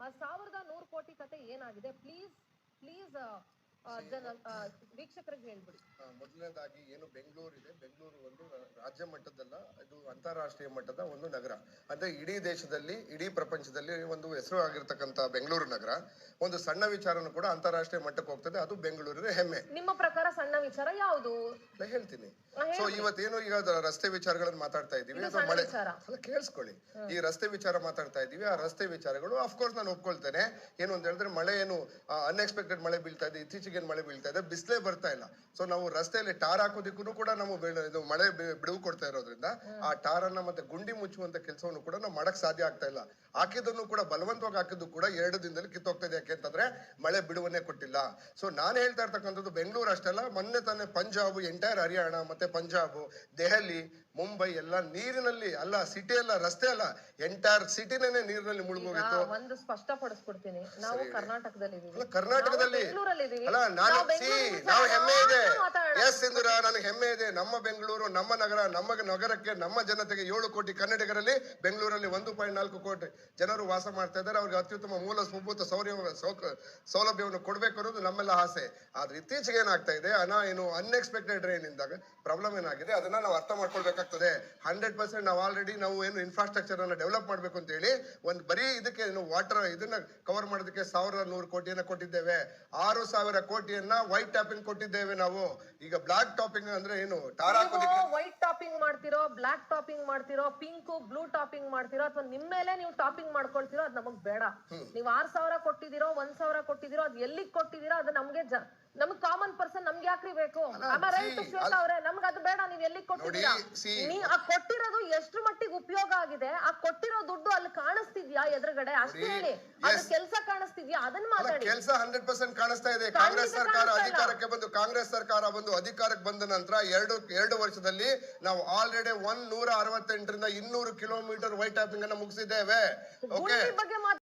1100 ಕೋಟಿ ಕತೆ ಏನಾಗಿದೆ ಪ್ಲೀಸ್ ಪ್ಲೀಸ್ ವೀಕ್ಷಕರಿಗೆ ಹೇಳ್ಬಿಡಿ. ಮೊದಲನೇದಾಗಿ ಏನು ಬೆಂಗಳೂರು ಇದೆ, ಬೆಂಗಳೂರು ಒಂದು ರಾಜ್ಯ ಮಟ್ಟದಲ್ಲ, ಇದು ಅಂತಾರಾಷ್ಟ್ರೀಯ ಮಟ್ಟದ ಒಂದು ನಗರ. ಅಂದ್ರೆ ಇಡೀ ದೇಶದಲ್ಲಿ, ಇಡೀ ಪ್ರಪಂಚದಲ್ಲಿ ಒಂದು ಹೆಸರು ಆಗಿರ್ತಕ್ಕಂಥ ಬೆಂಗಳೂರು ನಗರ ಒಂದು ಸಣ್ಣ ವಿಚಾರನೂ ಕೂಡ ಅಂತಾರಾಷ್ಟ್ರೀಯ ಮಟ್ಟಕ್ಕೆ ಹೋಗ್ತದೆ. ಅದು ಬೆಂಗಳೂರಿನ ಹೆಮ್ಮೆ. ನಿಮ್ಮ ಪ್ರಕಾರ ಸಣ್ಣ ವಿಚಾರ ಯಾವುದು ಹೇಳ್ತೀನಿ. ಸೊ ಇವತ್ತೇನು ಈಗ ರಸ್ತೆ ವಿಚಾರಗಳನ್ನು ಮಾತಾಡ್ತಾ ಇದೀವಿ, ಮಳೆ ಕೇಳಿಸ್ಕೊಳ್ಳಿ. ಈ ರಸ್ತೆ ವಿಚಾರ ಮಾತಾಡ್ತಾ ಇದೀವಿ. ಆ ರಸ್ತೆ ವಿಚಾರಗಳು ಅಫ್ಕೋರ್ಸ್ ನಾನು ಒಪ್ಕೊಳ್ತೇನೆ. ಏನು ಅಂತ ಹೇಳಿದ್ರೆ ಮಳೆ ಏನು ಅನ್ಎಕ್ಸ್ಪೆಕ್ಟೆಡ್ ಮಳೆ ಬೀಳ್ತಾ ಇದೆ, ಇತ್ತೀಚೆಗೆ ಮಳೆ ಬೀಳ್ತಾ ಇದೆ, ಬಿಸಿಲೇ ಬರ್ತಾ ಇಲ್ಲ. ಸೊ ನಾವು ರಸ್ತೆಯಲ್ಲಿ ಟಾರ್ ಹಾಕೋದಿಕ್ಕೂ ಕೂಡ ನಾವು ಇದು ಮಳೆ ಬಿಡುವು ಕೊಡ್ತಾ ಇರೋದ್ರಿಂದ ಆ ಟಾರ್ ಅನ್ನ ಮತ್ತೆ ಗುಂಡಿ ಮುಚ್ಚುವಂತ ಕೆಲಸವನ್ನು ಕೂಡ ನಾವು ಮಾಡಕ್ ಸಾಧ್ಯ ಆಗ್ತಾ ಇಲ್ಲ. ಹಾಕಿದ್ದನ್ನು ಕೂಡ ಬಲವಂತವಾಗಿ ಹಾಕಿದ್ದು ಕೂಡ 2 ದಿನದಲ್ಲಿ ಕಿತ್ತೋಗ್ತಾ ಇದೆ. ಯಾಕೆಂತಂದ್ರೆ ಮಳೆ ಬಿಡುವನ್ನೇ ಕೊಟ್ಟಿಲ್ಲ. ಸೊ ನಾನು ಹೇಳ್ತಾ ಇರ್ತಕ್ಕಂಥದ್ದು ಬೆಂಗಳೂರು ಅಷ್ಟೆಲ್ಲ, ಮೊನ್ನೆ ತಾನೇ ಪಂಜಾಬ್, ಎಂಟೈರ್ ಹರಿಯಾಣ ಮತ್ತೆ ಪಂಜಾಬ್, ದೆಹಲಿ, ಮುಂಬೈ ಎಲ್ಲ ನೀರಿನಲ್ಲಿ ಅಲ್ಲ, ಸಿಟಿ ಅಲ್ಲ, ರಸ್ತೆ ಅಲ್ಲ, ಎಂಟೈರ್ ಸಿಟಿನೇ ನೀರಿನಲ್ಲಿ ಮುಳುಗೋಗಿತ್ತು. ಒಂದು ಸ್ಪಷ್ಟಪಡಿಸ್ಕೊಡ್ತೀನಿ, ನಾವು ಕರ್ನಾಟಕದಲ್ಲಿ ಕರ್ನಾಟಕದಲ್ಲಿ ಅಲ್ಲ, ನಾವು ಹೆಮ್ಮೆ ಇದೆ. ಎಸ್ ಇಂದಿರಾ, ನನಗೆ ಹೆಮ್ಮೆ ಇದೆ. ನಮ್ಮ ಬೆಂಗಳೂರು, ನಮ್ಮ ನಗರ, ನಮ್ಮ ನಗರಕ್ಕೆ, ನಮ್ಮ ಜನತೆಗೆ 7 ಕೋಟಿ ಕನ್ನಡಿಗರಲ್ಲಿ ಬೆಂಗಳೂರಲ್ಲಿ 1.4 ಕೋಟಿ ಜನರು ವಾಸ ಮಾಡ್ತಾ ಇದ್ದಾರೆ. ಅವ್ರಿಗೆ ಅತ್ಯುತ್ತಮ ಮೂಲಭೂತ ಸೌಲಭ್ಯವನ್ನು ಕೊಡ್ಬೇಕು ಅನ್ನೋದು ನಮ್ಮೆಲ್ಲ ಆಸೆ. ಆದ್ರೆ ಇತ್ತೀಚೆಗೆ ಏನಾಗ್ತಾ ಇದೆ, ಏನು ಅನ್ಎಕ್ಸ್ಪೆಕ್ಟೆಡ್ ರೈನ್ ಇಂದಾಗ ಪ್ರಾಬ್ಲಮ್ ಏನಾಗಿದೆ ಅದನ್ನ ನಾವು ಅರ್ಥ ಮಾಡ್ಕೊಳ್ಬೇಕಾಗ್ತದೆ. 100% ನಾವು ಆಲ್ರೆಡಿ ನಾವು ಏನು ಇನ್ಫ್ರಾಸ್ಟ್ರಕ್ಚರ್ ಅನ್ನ ಡೆವಲಪ್ ಮಾಡ್ಬೇಕು ಅಂತ ಹೇಳಿ ಒಂದು ಬರೀ ಇದಕ್ಕೆ ವಾಟರ್ ಇದನ್ನ ಕವರ್ ಮಾಡೋದಕ್ಕೆ 1100 ಕೋಟಿಯನ್ನ ಕೊಟ್ಟಿದ್ದೇವೆ. 6000 ಕೋಟಿಯನ್ನ ವೈಟ್ ಟಾಪಿಂಗ್ ಕೊಟ್ಟಿದ್ದೇವೆ ನಾವು. ಈಗ ಬ್ಲಾಕ್ ಟಾಪಿಂಗ್ ಅಂದ್ರೆ ಏನು, ಟಾರ್ ಹಾಕೋದಕ್ಕೆ ವೈಟ್ ಟಾಪಿಂಗ್ ಮಾಡ್ತಿರೋ, ಬ್ಲಾಕ್ ಟಾಪಿಂಗ್ ಮಾಡ್ತಿರೋ, ಪಿಂಕ್ ಬ್ಲೂ ಟಾಪಿಂಗ್ ಮಾಡ್ತಿರೋ, ಅಥವಾ ನಿಮ್ಮ ಮೇಲೆ ನೀವು ಟಾಪಿಂಗ್ ಮಾಡ್ಕೊಳ್ತಿರೋ, ಅದು ನಮಗ್ ಬೇಡ. ನೀವು 6000 ಕೊಟ್ಟಿದಿರೋ, 1000 ಕೊಟ್ಟಿದಿರೋ, ಅದು ಎಲ್ಲಿಗೆ ಕೊಟ್ಟಿದಿರೋ ಅದು ನಮ್ಗೆ ನಮ್ಗ್ ಕಾಮನ್ ಪರ್ಸನ್ ನಮ್ಗೆ ಯಾಕ್ರಿ ಬೇಕು? ಅವ್ರೆ ನಮ್ಗೆ ಅದು ಬೇಡ. ನೀವ್ ಎಲ್ಲಿ ಕೊಟ್ಟಿದ್ದೀರಾ? ಆ ಕೊಟ್ಟಿರೋದು ಎಷ್ಟು ಮಟ್ಟಿಗೆ ಉಪಯೋಗ ಆಗಿದೆ, ಆ ಕೊಟ್ಟಿರೋ ದುಡ್ಡು ಅಲ್ಲಿ ಕಾಣಿಸ್ತಿದ್ಯಾ ಎದುರುಗಡೆ? ಅಷ್ಟೇ ಹೇಳಿ. ಅದ್ರ ಕೆಲಸ ಕಾಣಿಸ್ತಿದ್ಯಾ ಅದನ್ನ ಮಾತಾಡಿ. ಕೆಲಸ 100% ಕಾಣಿಸ್ತಾ ಇದೆ. ಕಾಂಗ್ರೆಸ್ ಸರ್ಕಾರ ಅಧಿಕಾರಕ್ಕೆ ಬಂದ ನಂತರ 2 ವರ್ಷದಲ್ಲಿ ನಾವು ಆಲ್ರೆಡಿ 168ರಿಂದ 200 ಕಿಲೋಮೀಟರ್ ವೈಟ್ ಟಾಪಿಂಗ್ ಅನ್ನ ಮುಗಿಸಿದ್ದೇವೆ. ಓಕೆ.